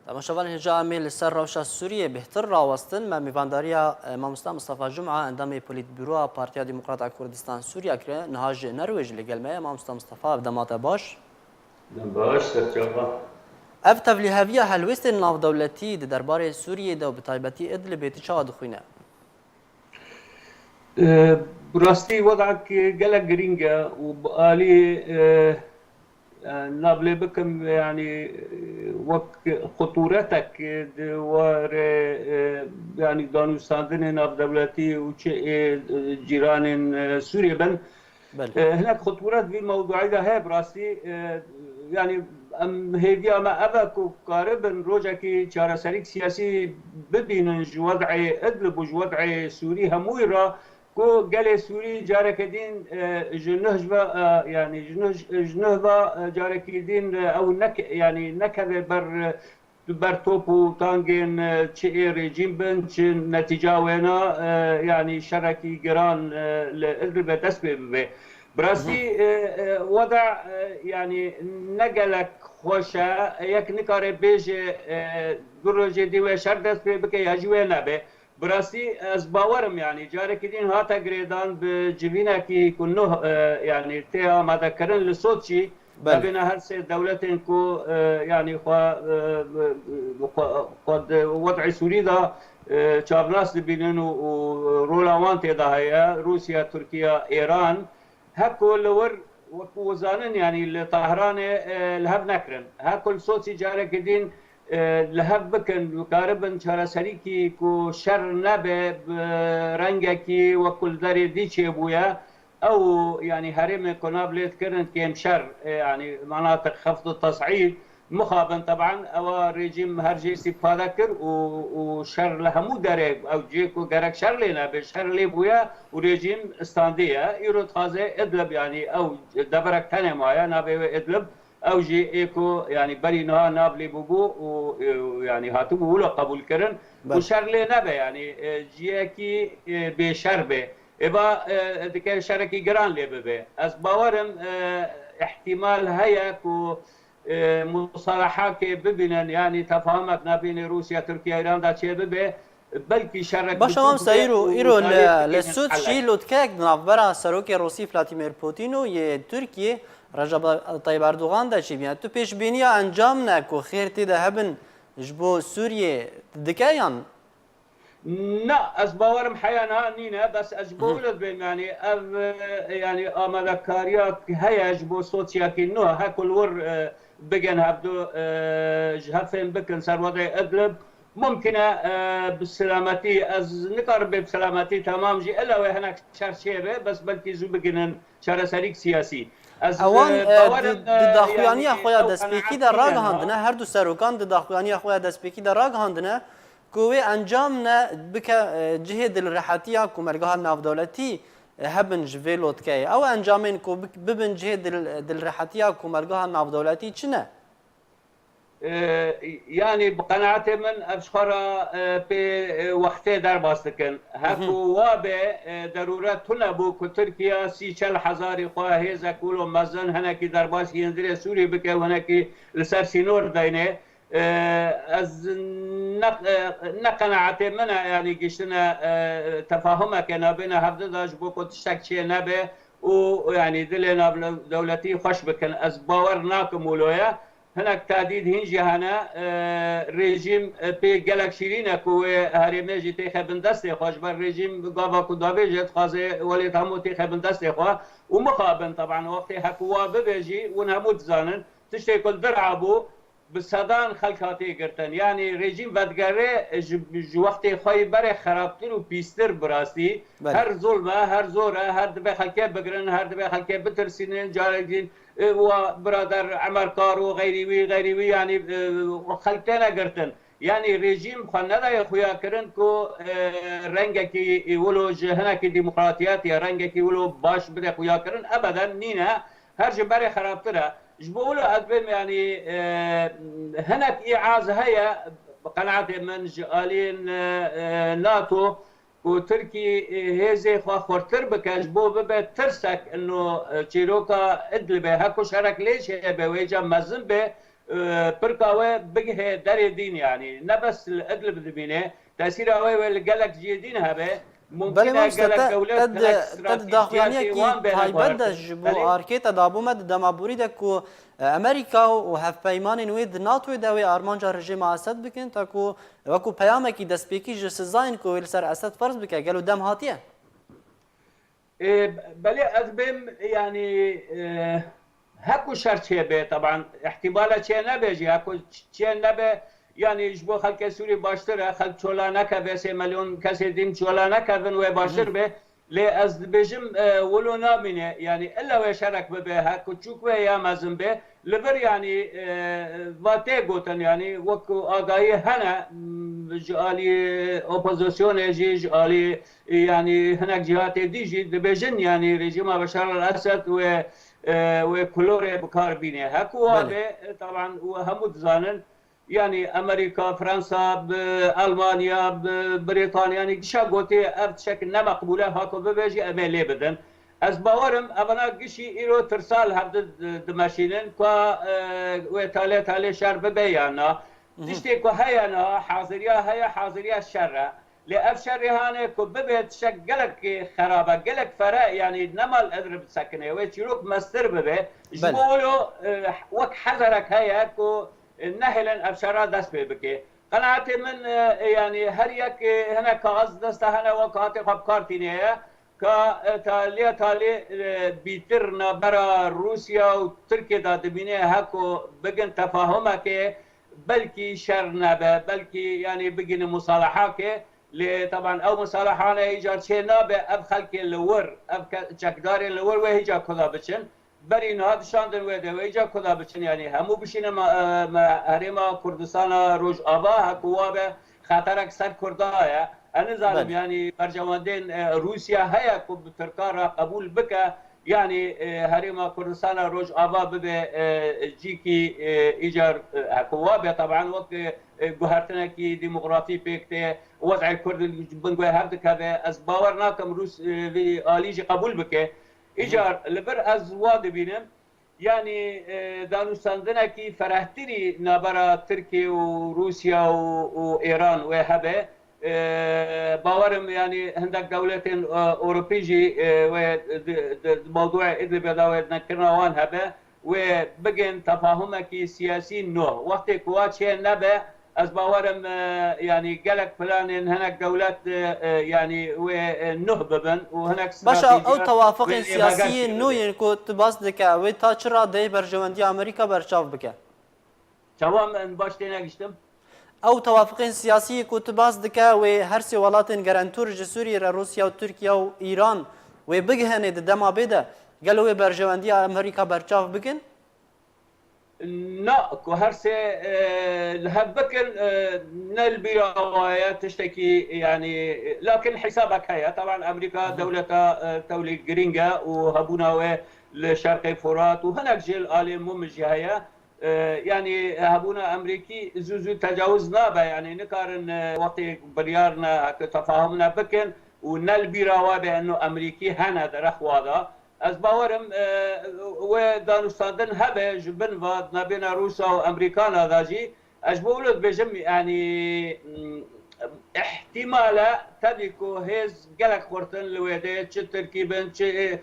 تماشاوان هجا امیل سر روشا سوریه بهتر راوستن ما میوانداریا ماموستا مصطفی جمعه اندام پولیت بیرو پارتیا دموکرات کردستان سوریه کرد نهاج نروژ لگلمه ماموستا مصطفی بدمات باش ترجمة اف تبلیغاوی هلوست ناو دولتی درباره سوریه دو بتایبتی ادل بیت چا دخوینه براستي وضعك قلق جرينجا وبقالي نابلي بكم يعني خطورتك دوار يعني دانوستاندن ناف دولتي وشيء جيران سوريا بن بله هناك خطورات في الموضوع ده براستي يعني هيدي اما اباكو قاربا روجاكي شارسريك سياسي ببين وضعي ادلب وضعي سوري همويرا كو قال سوري جاركدين جنهجبا يعني جنهبا جاركدين او يعني نكذا بر توپو تانگين چه ريجيم بن چه نتيجه وينا يعني شركي جران لادلب تسبب به براستي وضع يعني نقلك خوشا يك نكاري بيجي دروجي ديوه شر دست بكي يجوه نبه براستي از باورم يعني جارك دين هاتا قريدان بجبينة كي كنه يعني تيها ما ذكرن لصوتشي بين هر سي دولتين كو يعني قد وضع سوري دا چابناس بينن ورولاوان تيدا هيا روسيا تركيا ايران هكو لور وكوزانن يعني لطهران لهب نكرن هكو صوتي جارك دين لهب بكن وكاربن شارع سريكي كو شر نبه برنجكي وكل داري ديشي بويا او يعني هرم كونابليت كرن كيم شر يعني مناطق خفض التصعيد مخابن طبعا او ريجيم هرجي استفاده كر وشر لهمو داري او جيكو غرق شر لنا بشر لي بويا وريجيم استانديه يرو تازه ادلب يعني او دبرك تاني مايا نابي ادلب او جي ايكو يعني بري نها نابلي بوبو ويعني هاتو بولا قبول كرن وشر لنا به يعني جيكي بشر به ابا دكه شركي جران لي به از باورم احتمال هيا كو مصالحات ببنن يعني تفاهمك بين روسيا تركيا ايران دا چه به بلكي شرك باشه هم سایرو ایرو لسود شیلوت که نافبرا سروک روسی فلادیمیر پوتین و یه ترکیه رجب طیب اردوغان دا چی بیان تو پیش بینی انجام نکو خیر تیده هبن جبو سوریه دکایان لا از باورم حيانا نينا بس اجبولت بين يعني آماده كاريات هيا اجبو صوتيا كنو هاكل ور بجن هبدو جهفين بكن سر وضع ادلب ممكن بالسلامتي از نقرب بسلامتي تمام جي الا وهناك شرشيبه بس بلكي زو بجنن شرسريك سياسي اوان داخویانی خویا دسپیکی در راگ هندنه هر دو سروکان داخویانی خویا دسپیکی در راگ هندنه کوی انجام نه بک جهد الرحاتیا کومرگاه ناف دولتی هبن جویلوت کی او انجامین کو ببن جهد الرحاتیا کومرگاه ناف دولتی چنه يعني بقناعتي من ابشخرا بوقت در باستكن هكو وابه ضرورت تنبو كتركيا 30,000 خواه زكولو مزن هناكي در باس يندري سوري بك وهناكي لسر سينور داينه از نقناعتي من يعني قشنا تفاهمك انا بين هفده داش بو كتشتك شي نبه ويعني دلنا دولتي خوش بكن از باور ناكم ولويا هناك تعديد هنجي هنا ريجيم بي جالك شيرين كو هرمي جي تي خبن دستي خوش بر ريجيم غابا كو دابي جت خازي ولي تامو تي خبن دستي خو ومخابن طبعا وقت حكوا ببيجي ونموت زانن تشتي كل درعبو بصدان خلقاتي قرتن يعني ريجيم بدگره وقت خوي بره خرابتر و بيستر براستي هر ظلمه هر زوره هر دبي خلقه بگرن هر دبي خلقه بترسينين جارجين وبرادر عمر كار وغيري وي يعني خلقتنا قرتن يعني ريجيم خندا يا خويا كرن كو رنگك يولو هناك ديمقراطيات يا رنگك يولو باش بده خويا كرن ابدا نينا هر جبر خرابتره جبولو ادبم يعني هناك اعاز هيا بقناعتي من جالين ناتو وتركي هيزي خورتر بكاش بو ببه ترسك انه تشيروكا ادلبه هكو شارك ليش بويجا مزن به بركاوي بجه داري دين يعني نبس الأدلب ذبينه تأثير أوي والجلك جيدين هبه بله ممكن مامستا جلك دولات هناك تد داخوانیه استراتيجيات کی وان بين تایبەت بارتن دەژ بۆ ئارکێتە دابوومە دەمابووری دە کو ئەمریکا و هەفپەیمانی نوێ ناتوێ دەوێ ئارمانجا ڕژێمە ئەسەد بکەن تا کو وەکو پەیامێکی دەستپێکی ji سزاین کو لەسەر ئەسەد فەرز بکە گەل و دەم هاتیە بلي أذبم يعني هكو شرط به طبعا احتمالا شيء نبيجي هكو شيء نبي يعني يجبو خلق سوري باشتر خلق شولانا كبس مليون كسي ديم شولانا كبن وباشتر به لأز بيجم ولو نامنه يعني إلا ويشارك به هكو تشوك ويا مازن به لبر يعني واتي قوتن يعني وكو آقاي هنا جالي اوبوزيسيون يجي جالي يعني هناك جهات ديجي بيجن يعني رجيم بشار الأسد وكلوري بكاربينه هكو هذا طبعا وهم زانن يعني امريكا فرنسا بالمانيا بريطانيا يعني شاغوتي بشكل لا مقبوله هاكو بيجي امالي بدن از باورم ابنا قشي ايرو ترسال هبد دماشينن كا وتالي تالي شر ببيانا تشتي كو هيانا حاضريا هيا حاضريا الشر لافشر هانه كو ببيت شقلك خرابه قلك فرق يعني نمال اضرب سكنه ويشروك مستر ببي جبولو وك حذرك هيا كو نهلا ابشرا دست بكي قناعتي من يعني هريك هنا كاز دست هنا وكاتي خبكارتينيه كتالي تالي بيترنا برا روسيا وتركيا دا دبينه هكو بقن تفاهمك بلكي شرنا بلكي يعني بقن مصالحاك طبعا او مصالحانا ايجار شينا اب خلق اللور اب چکدار اللور وهيجا كذا بچن بري نهاد شاندن وده ويجا كذا بچن يعني همو بشين هريما كردستان روج آبا هكوا به خطرك سر كردايا انا ظالم يعني برجواندين روسيا هيا كو تركارا قبول بك يعني هريما كردستان روج آبا ببه جيكي ايجار هكوا به طبعا وقت جهرتنا كي ديموغرافي بيكته وضع الكرد بنقول هبدك هذا از باورناكم روس آليجي قبول بك إيجار لبر از واد بينم يعني دانوستاندنا كي فرحتري نابرا تركيا وروسيا وإيران وهبه باورم يعني هندك دولتين أوروبيجي وموضوع إدلب داود نكرنا وان هبه وبقين تفاهمك سياسي نو وقت كوات شيء نبه از باورم يعني قالك فلان هناك دولات يعني ونهببن وهناك باشا او توافق سياسي نو ينكو تباس دكا و تا چرا دي برجواندي امريكا برچاو بك تمام باش تناقشتم او توافق سياسي كو تباس دكا و هر سي ولاتن گرانتور سوريا روسيا وتركيا وايران و بگهنه دما بيدا قالوا برجواندي امريكا برچاو بكن لا كهرسة لهبكن نلبي رواية تشتكي يعني لكن حسابك هيا طبعا أمريكا دولة تولي جرينجا وهبونا لشرق فرات وهناك جيل آلي ممجي هيا يعني هبونا أمريكي زوزو تجاوزنا يعني نكارن وقت بريارنا تفاهمنا بكن ونلبي رواية بأنه أمريكي هنا درخ واضح از باورم و دانستاندن هبه جبن و نبین روسا و امریکانا داجی اجبولت بجم يعني احتمالا تديكو هز قلق خورتن لويده چه تركيبن چه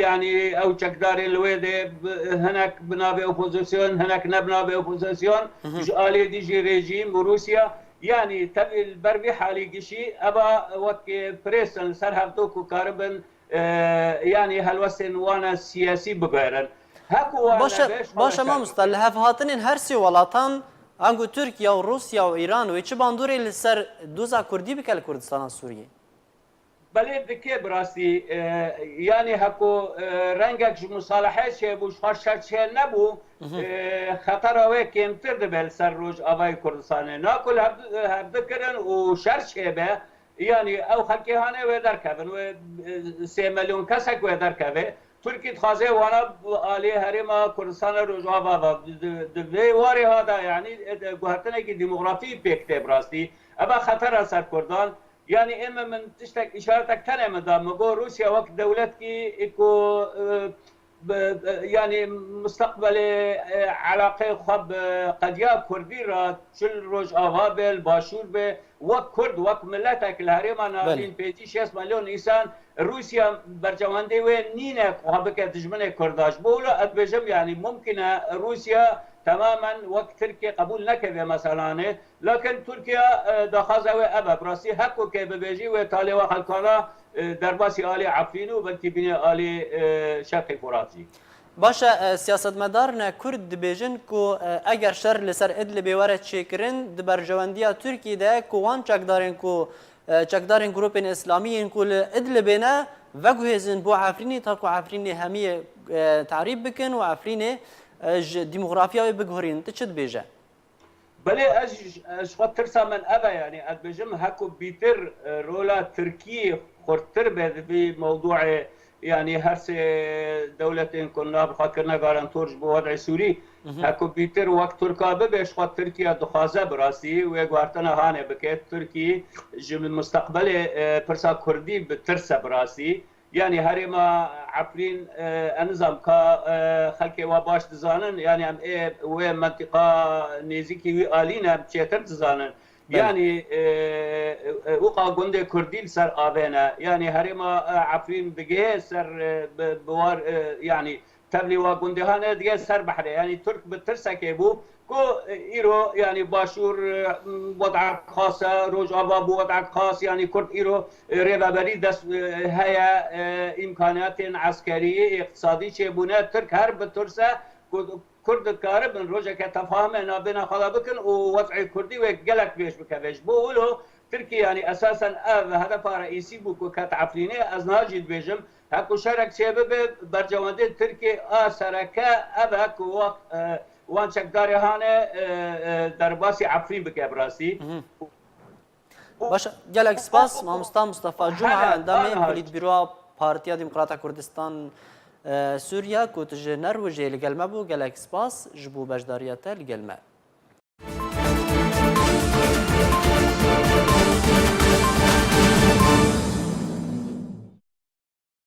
يعني او چكداري لويده هناك بنابه اوبوزيسيون هناك نبنابه اوبوزيسيون جالي ديجي ريجيم وروسيا يعني تبي البربي حالي قشي ابا وك بريسن سرهبتوكو كاربن يعني هالوسن وانا سياسي بغيرن هكو باشا ما مستل هف هاتنين هرسي ولاتان انگو تركيا وروسيا وايران ويچ باندوري لسر دوزا كردي بكال كردستان سوريا بلد دكي براسي يعني هكو رنگك مصالحه شي بوش خرشت شي نبو خطر اوه كمتر دبل سر روج اوای كردستان ناكل هبدكرن وشر شي به يعني او خلقي هانه ودر كبن و 3 مليون كسك ودر كبه تركي تخازه وانا علي هرما كردستان روجا بابا دبي واري هذا يعني جهتنا كي ديموغرافي بيكتب راستي ابا خطر اثر كردان يعني اما من تشتك اشارتك تنه مدام مگو روسيا وقت دولت كي اكو يعني مستقبل علاقه خب قضيه كردی را چل روز آوابل باشور به وک کرد وک ملتك الهريمه نالين بيتي 6 مليون انسان روسيا برجوانده و نينه خبك دجمنه كرداش بولا ادبجم يعني ممكن روسيا تماما وقت تركيا قبول نكذا مثلا لكن تركيا دخازه ابا براسي حقو كي ببيجي وتالي وخلقانا درباسي آلی عفرین و بلکه بینی آلی شرق فراتجی. باشه سیاستمداران کرد دبیجن کو اگر شر لسر ادل بیوارد چکرین دبرجواندیا ترکی ده کوان چکدارن گروپین اسلامی کو ادل بینه و گوهزن بو عفرینی تا کو عفرینی همی تعریب بکن و عفرینی ديموغرافيا بجهرين تشد بيجا بله اش ترسا من ابا يعني ادبجم هكو بيتر رولا تركي خرتر في موضوع يعني هرس دولتين كنا بخاطرنا غارانتورج بوضع سوري هكو بيتر وقت تركا ببيش خاطر تركيا دخازه براسي ويغوارتنا هانه بكيت تركي من مستقبل برسا كردي بترسا براسي يعني هرما عفرين انظام كا خلقي وباش دزانن يعني ام ايه و منطقه نيزيكي وي الينا بشيتر دزانن يعني وقع جند كردي سر ابينا يعني هرما عفرين بجه سر بوار يعني تبلي وجندهانه دي سر بحر يعني ترك بترسكيبو كو ايرو يعني باشور وضع خاصه روج ابا وضع خاص يعني كرد ايرو ريبابري دس هيا امكانيات عسكريه اقتصادي شبونه ترك هرب ترسه كرد كارب من روجا كتفاهم بين خلابكن ووضع كردي وقلك بيش بكبش بقولوا تركيا يعني اساسا هدف رئيسي بو كتعفريني از ناجد بيجم هكو شارك سبب برجوانده تركيا سركه اباكو وان شكداري هانه درباسي عفرين بك براسي باش جالك سپاس مصطفى جمعه اندامي بوليت بيرو بارتيا ديمقراطية كردستان سوريا كوتج نرويج لقلمه بو جالك سپاس جبو بجداريته لقلمه